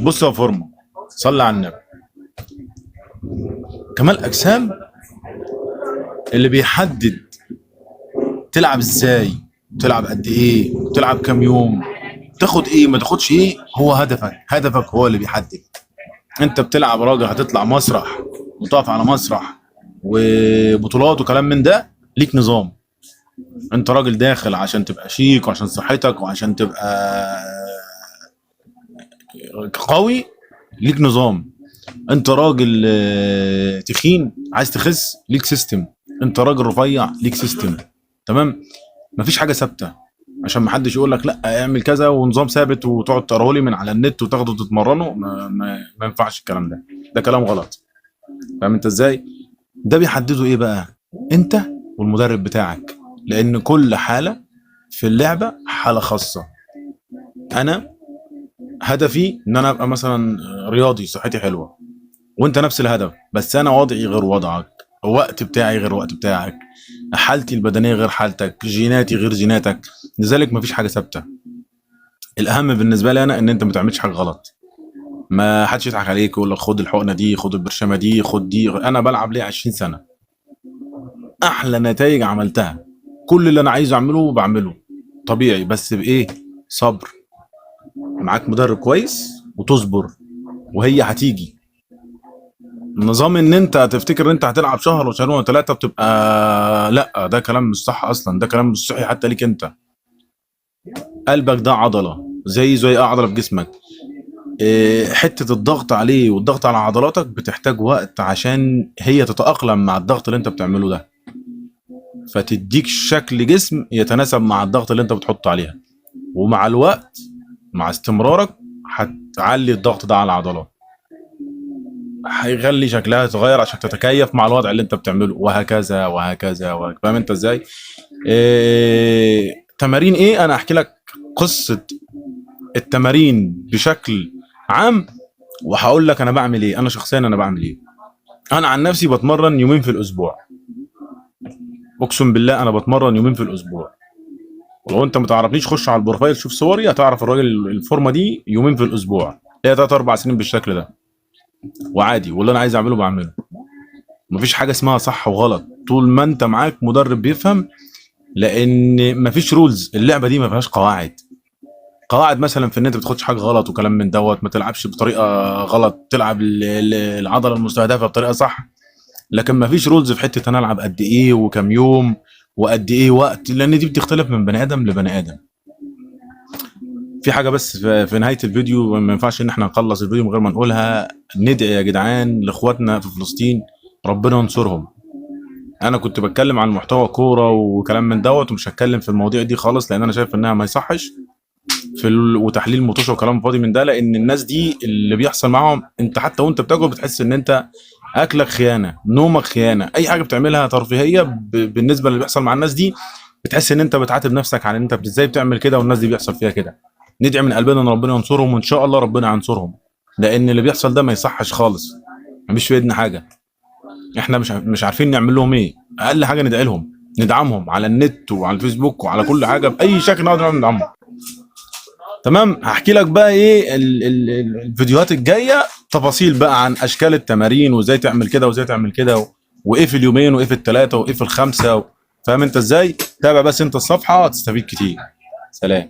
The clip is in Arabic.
بص يا فورمه، صلي على النبي. كمال اجسام اللي بيحدد تلعب ازاي، تلعب قد ايه، تلعب كام يوم، تاخد ايه ما تاخدش ايه، هو هدفك هو اللي بيحدد. انت بتلعب راجل هتطلع مسرح وتقف على مسرح وبطولات وكلام من ده، ليك نظام. انت راجل داخل عشان تبقى شيك وعشان صحتك وعشان تبقى قوي، ليك نظام. انت راجل تخين عايز تخس، ليك سيستم. انت راجل رفيع، ليك سيستم. تمام. مفيش حاجه ثابته، عشان ما حدش يقول لك لا اعمل كذا ونظام ثابت وتقعد تقراه لي من على النت وتاخده وتتمرنه. ما ينفعش الكلام ده، ده كلام غلط. فاهم انت ازاي؟ ده بيحدده ايه بقى؟ انت والمدرب بتاعك، لان كل حاله في اللعبه حاله خاصه. انا هدفي ان انا ابقى مثلا رياضي صحتي حلوه، وانت نفس الهدف، بس انا وضعي غير وضعك، وقت بتاعي غير وقت بتاعك، حالتي البدنيه غير حالتك، جيناتي غير جيناتك. لذلك مفيش حاجه ثابته. الاهم بالنسبه لي انا ان انت ما تعملش حاجه غلط. ما حدش يضحك عليك ويقول لك خد الحقنه دي، خد البرشامه دي، خد دي. انا بلعب ليه 20 سنه، احلى نتائج عملتها. كل اللي انا عايزه اعمله بعمله طبيعي، بس بايه؟ صبر. معاك مدرب كويس وتصبر، وهي هتيجي. نظام ان انت تفتكر ان انت هتلعب شهر وشهرين وثلاثه بتبقى، لا، ده كلام مش صح اصلا، ده كلام مش صحي حتى ليك انت. قلبك ده عضله زي اي عضله في جسمك. حته الضغط عليه والضغط على عضلاتك بتحتاج وقت عشان هي تتاقلم مع الضغط اللي انت بتعمله ده، فتديك شكل جسم يتناسب مع الضغط اللي انت بتحطه عليها. ومع الوقت، مع استمرارك، هتعلي الضغط ده على العضلات، هيخلي شكلها يتغير عشان تتكيف مع الوضع اللي انت بتعمله، وهكذا وهكذا وهكذا. فاهم انت ازاي؟ تمارين ايه؟ انا احكي لك قصة التمارين بشكل عام، وهقول لك انا بعمل ايه. انا شخصيا انا بعمل ايه. انا عن نفسي بتمرن يومين في الاسبوع. اقسم بالله انا بتمرن يومين في الاسبوع. ولو انت ما تعرفنيش خش على البروفايل شوف صوري، هتعرف الراجل الفورمه دي يومين في الاسبوع. هي 3 4 سنين بالشكل ده، وعادي. واللي انا عايز اعمله بعمله. مفيش حاجه اسمها صح وغلط طول ما انت معاك مدرب بيفهم. لان مفيش رولز، اللعبه دي ما فيهاش قواعد. قواعد مثلا في ان انت ما تاخدش حاجه غلط وكلام من دوت، ما تلعبش بطريقه غلط، تلعب العضله المستهدفه بطريقه صح. لكن ما فيش رولز في حته انا العب قد ايه وكم يوم وقد ايه وقت، لان دي بتختلف من بني ادم لبني ادم. في حاجه بس في نهايه الفيديو ما ينفعش ان احنا نخلص الفيديو من غير ما نقولها. ندعي يا جدعان لاخواتنا في فلسطين، ربنا ينصرهم. انا كنت بتكلم عن محتوى كوره وكلام من دوت، ومش هتكلم في المواضيع دي خالص، لان انا شايف انها ما يصحش وتحليل مطوشه وكلام فاضي من ده. لان الناس دي اللي بيحصل معاهم، انت حتى وانت بتاكل بتحس ان انت اكلك خيانه، نومك خيانه، اي حاجه بتعملها ترفيهيه بالنسبه اللي بيحصل مع الناس دي، بتحس ان انت بتعاتب نفسك على ان انت ازاي بتعمل كده والناس دي بيحصل فيها كده. ندعي من قلبنا ان ربنا ينصرهم، وان شاء الله ربنا هينصرهم. لان اللي بيحصل ده ما يصحش خالص، مفيش في ايدنا حاجه. احنا مش عارفين نعمل لهم ايه. اقل حاجه ندعي لهم، ندعمهم على النت وعلى الفيسبوك وعلى كل حاجه، باي شكل نقدر ندعمهم. تمام. هحكي لك بقى ايه الفيديوهات الجايه تفاصيل بقى عن اشكال التمارين، وازاي تعمل كده وازاي تعمل كده، وايه في اليومين وايه في الثلاثه وايه في الخمسه. فاهم انت ازاي؟ تابع بس انت الصفحه هتستفيد كتير. سلام.